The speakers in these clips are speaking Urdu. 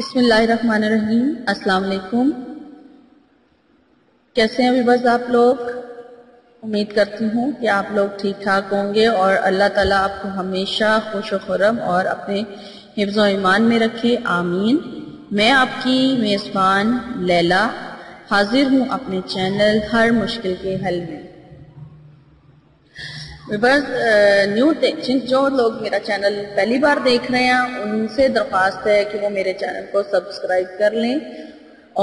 بسم اللہ الرحمن الرحیم۔ السلام علیکم۔ کیسے ہیں ویورز آپ لوگ؟ امید کرتی ہوں کہ آپ لوگ ٹھیک ٹھاک ہوں گے اور اللہ تعالیٰ آپ کو ہمیشہ خوش و خرم اور اپنے حفظ و ایمان میں رکھے، آمین۔ میں آپ کی میزبان لیلا حاضر ہوں اپنے چینل ہر مشکل کے حل میں۔ ویورز جو لوگ میرا چینل پہلی بار دیکھ رہے ہیں ان سے درخواست ہے کہ وہ میرے چینل کو سبسکرائب کر لیں،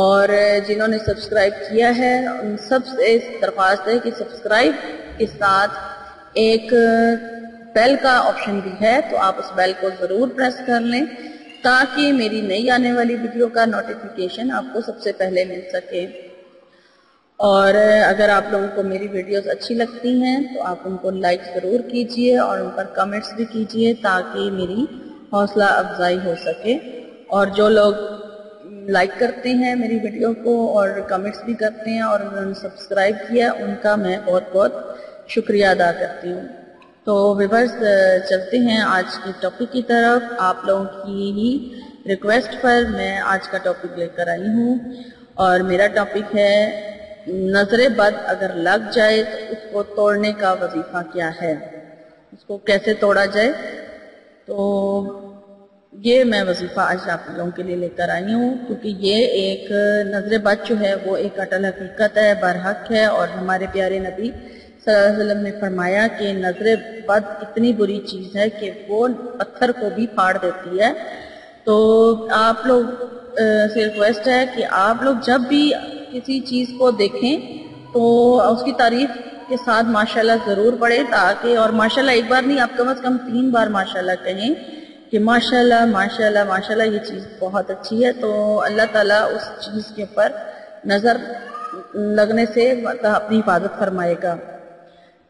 اور جنہوں نے سبسکرائب کیا ہے ان سب سے درخواست ہے کہ سبسکرائب کے ساتھ ایک بیل کا آپشن بھی ہے، تو آپ اس بیل کو ضرور پریس کر لیں تاکہ میری نئی آنے والی ویڈیو کا نوٹیفیکیشن آپ کو سب سے پہلے مل سکے۔ اور اگر آپ لوگوں کو میری ویڈیوز اچھی لگتی ہیں تو آپ ان کو لائک ضرور کیجئے اور ان پر کمنٹس بھی کیجئے تاکہ میری حوصلہ افزائی ہو سکے۔ اور جو لوگ لائک کرتے ہیں میری ویڈیو کو اور کمنٹس بھی کرتے ہیں اور انہوں نے سبسکرائب کیا، ان کا میں بہت بہت شکریہ ادا کرتی ہوں۔ تو ویورز چلتے ہیں آج کی ٹاپک کی طرف۔ آپ لوگوں کی ہی ریکویسٹ پر میں آج کا ٹاپک لے کر آئی ہوں، اور میرا ٹاپک ہے نظر بد اگر لگ جائے تو اس کو توڑنے کا وظیفہ کیا ہے، اس کو کیسے توڑا جائے۔ تو یہ میں وظیفہ آج آپ لوگوں کے لیے لے کر آئی ہوں، کیونکہ یہ ایک نظر بد جو ہے وہ ایک اٹل حقیقت ہے، برحق ہے، اور ہمارے پیارے نبی صلی اللہ علیہ وسلم نے فرمایا کہ نظر بد اتنی بری چیز ہے کہ وہ پتھر کو بھی پھاڑ دیتی ہے۔ تو آپ لوگ سے ریکویسٹ ہے کہ آپ لوگ جب بھی کسی چیز کو دیکھیں تو اس کی تعریف کے ساتھ ماشاءاللہ ضرور پڑھیں، تاکہ اور ماشاءاللہ ایک بار نہیں، آپ کم از کم 3 بار ماشاءاللہ کہیں کہ ماشاءاللہ ماشاءاللہ ماشاءاللہ یہ چیز بہت اچھی ہے، تو اللہ تعالیٰ اس چیز کے اوپر نظر لگنے سے اپنی حفاظت فرمائے گا۔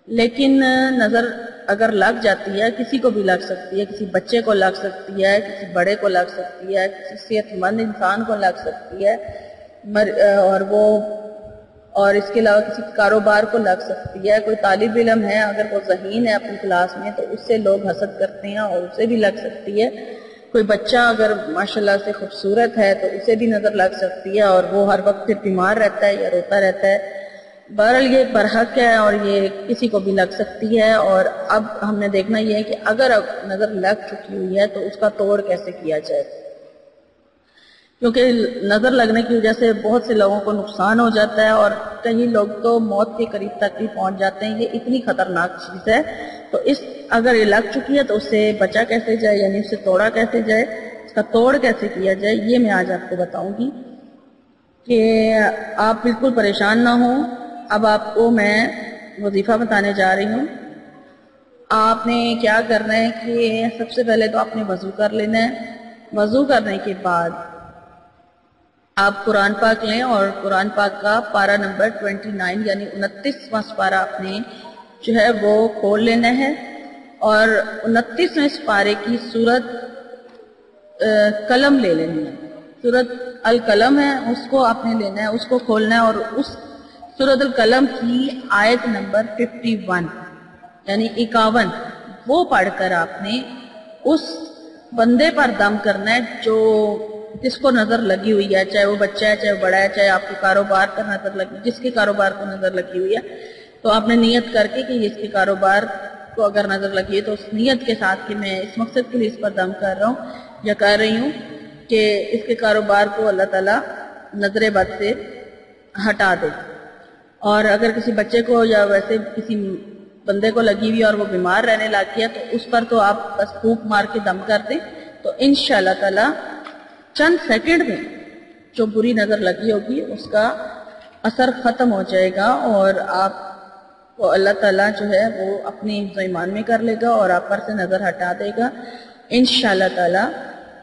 لیکن نظر اگر لگ جاتی ہے، کسی کو بھی لگ سکتی ہے، کسی بچے کو لگ سکتی ہے، کسی بڑے کو لگ سکتی ہے، کسی صحت مند انسان کو لگ سکتی ہے، اور اس کے علاوہ کسی کاروبار کو لگ سکتی ہے۔ کوئی طالب علم ہے اگر وہ ذہین ہے اپنی کلاس میں تو اس سے لوگ حسد کرتے ہیں اور اسے بھی لگ سکتی ہے۔ کوئی بچہ اگر ماشاءاللہ سے خوبصورت ہے تو اسے بھی نظر لگ سکتی ہے، اور وہ ہر وقت پھر بیمار رہتا ہے یا روتا رہتا ہے۔ بہرحال یہ برحق ہے اور یہ کسی کو بھی لگ سکتی ہے، اور اب ہم نے دیکھنا یہ ہے کہ اگر اب نظر لگ چکی ہوئی ہے تو اس کا توڑ کیسے کیا جائے، کیونکہ نظر لگنے کی وجہ سے بہت سے لوگوں کو نقصان ہو جاتا ہے، اور کئی لوگ تو موت کے قریب تک بھی پہنچ جاتے ہیں۔ یہ اتنی خطرناک چیز ہے، تو اگر یہ لگ چکی ہے تو اس سے بچا کیسے جائے، یعنی اسے توڑا کیسے جائے، اس کا توڑ کیسے کیا جائے، یہ میں آج آپ کو بتاؤں گی کہ آپ بالکل پریشان نہ ہوں۔ اب آپ کو میں وظیفہ بتانے جا رہی ہوں۔ آپ نے کیا کرنا ہے کہ سب سے پہلے تو آپ نے وضو کر لینا ہے۔ وضو کرنے کے بعد آپ قرآن پاک لیں، اور قرآن پاک کا پارہ نمبر 29 یعنی 29واں سپارہ آپ نے جو ہے وہ کھول لینا ہے، اور 29ویں سپارے کی سورت قلم لے لینی ہے۔ سورت القلم ہے، اس کو آپ نے لینا ہے، اس کو کھولنا ہے، اور اس سورت القلم کی آیت نمبر 51 یعنی 51 وہ پڑھ کر آپ نے اس بندے پر دم کرنا ہے جس کو نظر لگی ہوئی ہے، چاہے وہ بچہ ہے، چاہے وہ بڑا ہے، چاہے آپ کے کاروبار پر نظر لگی، جس کے کاروبار کو نظر لگی ہوئی ہے، تو آپ نے نیت کر کے کہ اس کے کاروبار کو اگر نظر لگی ہے تو اس نیت کے ساتھ کہ میں اس مقصد کے لیے اس پر دم کر رہا ہوں یا کر رہی ہوں کہ اس کے کاروبار کو اللہ تعالیٰ نظر بد سے ہٹا دے۔ اور اگر کسی بچے کو یا ویسے کسی بندے کو لگی ہوئی اور وہ بیمار رہنے لگ گیا تو اس پر تو آپ بس پھونک مار کے دم کر دیں، تو انشاءاللہ تعالیٰ چند سیکنڈ میں جو بری نظر لگی ہوگی اس کا اثر ختم ہو جائے گا، اور آپ کو اللہ تعالیٰ جو ہے وہ اپنی حفظ و ایمان میں کر لے گا اور آپ پر سے نظر ہٹا دے گا انشاءاللہ تعالیٰ۔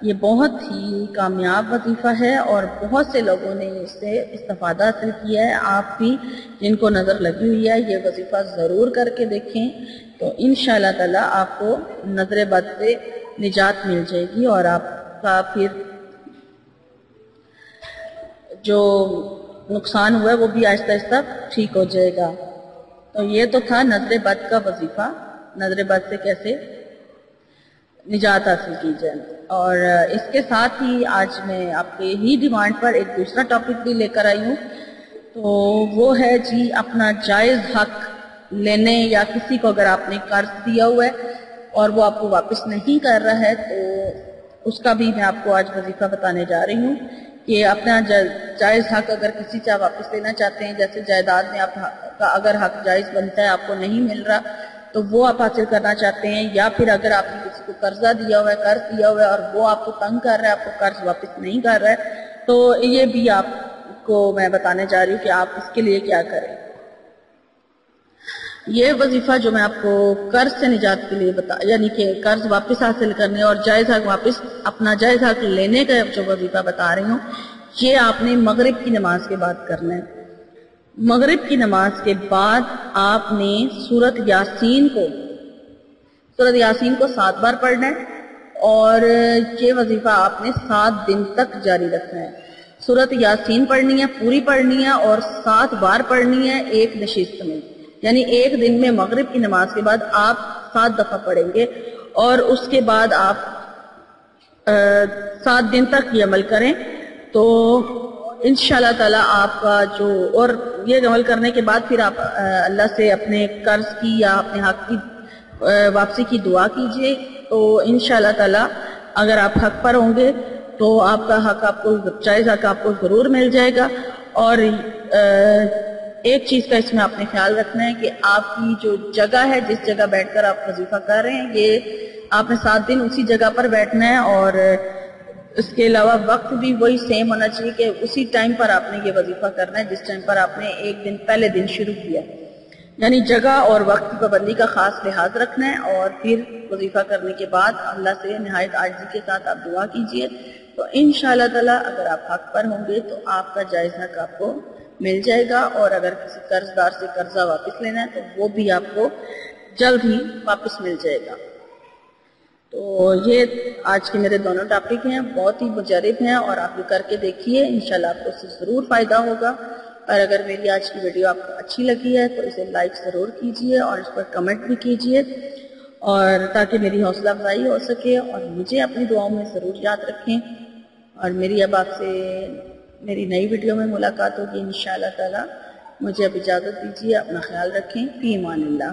یہ بہت ہی کامیاب وظیفہ ہے اور بہت سے لوگوں نے اس سے استفادہ حاصل کیا ہے۔ آپ بھی جن کو نظر لگی ہوئی ہے یہ وظیفہ ضرور کر کے دیکھیں، تو انشاءاللہ تعالیٰ آپ کو نظر بد سے نجات مل جائے گی، اور آپ کا پھر جو نقصان ہوا ہے وہ بھی آہستہ آہستہ ٹھیک ہو جائے گا۔ تو یہ تو تھا نظر بد کا وظیفہ، نظر بد سے کیسے نجات حاصل کی جائے۔ اور اس کے ساتھ ہی آج میں آپ کے ہی ڈیمانڈ پر ایک دوسرا ٹاپک بھی لے کر آئی ہوں، تو وہ ہے جی اپنا جائز حق لینے، یا کسی کو اگر آپ نے قرض دیا ہوا ہے اور وہ آپ کو واپس نہیں کر رہا ہے تو اس کا بھی میں آپ کو آج وظیفہ بتانے جا رہی ہوں کہ اپنا جائز حق اگر کسی سے واپس لینا چاہتے ہیں، جیسے جائیداد میں آپ کا اگر حق جائز بنتا ہے آپ کو نہیں مل رہا تو وہ آپ حاصل کرنا چاہتے ہیں، یا پھر اگر آپ نے کسی کو قرضہ دیا ہوا ہے، قرض دیا ہوا ہے اور وہ آپ کو تنگ کر رہا ہے، آپ کو قرض واپس نہیں کر رہا ہے، تو یہ بھی آپ کو میں بتانے جا رہی ہوں کہ آپ اس کے لیے کیا کریں۔ یہ وظیفہ جو میں آپ کو قرض سے نجات کے لیے یعنی کہ قرض واپس حاصل کرنے اور جائز حق واپس اپنا جائز حق لینے کا جو وظیفہ بتا رہی ہوں، یہ آپ نے مغرب کی نماز کے بعد کرنا ہے۔ مغرب کی نماز کے بعد آپ نے سورۃ یاسین کو 7 بار پڑھنا ہے، اور یہ وظیفہ آپ نے 7 دن تک جاری رکھنا ہے۔ سورۃ یاسین پڑھنی ہے، پوری پڑھنی ہے، اور 7 بار پڑھنی ہے ایک نشست میں، یعنی ایک دن میں مغرب کی نماز کے بعد آپ 7 دفعہ پڑھیں گے، اور اس کے بعد آپ 7 دن تک یہ عمل کریں تو انشاءاللہ تعالی آپ کا اور یہ عمل کرنے کے بعد پھر آپ اللہ سے اپنے قرض کی یا اپنے حق کی واپسی کی دعا کیجئے، تو انشاءاللہ تعالی اگر آپ حق پر ہوں گے تو آپ کا حق جائز حق آپ کو ضرور مل جائے گا۔ اور ایک چیز کا اس میں آپ نے خیال رکھنا ہے کہ آپ کی جو جگہ ہے، جس جگہ بیٹھ کر آپ وظیفہ کر رہے ہیں، یہ آپ نے 7 دن اسی جگہ پر بیٹھنا ہے، اور اس کے علاوہ وقت بھی وہی سیم ہونا چاہیے کہ اسی ٹائم پر آپ نے یہ وظیفہ کرنا ہے جس ٹائم پر آپ نے ایک دن پہلے دن شروع کیا، یعنی جگہ اور وقت کی پابندی کا خاص لحاظ رکھنا ہے۔ اور پھر وظیفہ کرنے کے بعد اللہ سے نہایت عاجزی کے ساتھ آپ دعا کیجئے، تو انشاءاللہ تعالی اگر آپ حق پر ہوں گے تو آپ کا جائز حق آپ کو مل جائے گا، اور اگر کسی قرض دار سے قرضہ واپس لینا ہے تو وہ بھی آپ کو جلد ہی واپس مل جائے گا۔ تو یہ آج کے میرے دونوں ٹاپک ہیں، بہت ہی مجرب ہیں، اور آپ یہ کر کے دیکھیے، انشاءاللہ آپ کو اس سے ضرور فائدہ ہوگا۔ اور اگر میری آج کی ویڈیو آپ کو اچھی لگی ہے تو اسے لائک ضرور کیجئے اور اس پر کمنٹ بھی کیجئے، اور تاکہ میری حوصلہ افزائی ہو سکے، اور مجھے اپنی دعاؤں میں ضرور یاد رکھیں۔ اور میری اب آپ سے میری نئی ویڈیو میں ملاقات ہوگی انشاءاللہ تعالی۔ مجھے اب اجازت دیجیے، اپنا خیال رکھیں، فی امان اللہ۔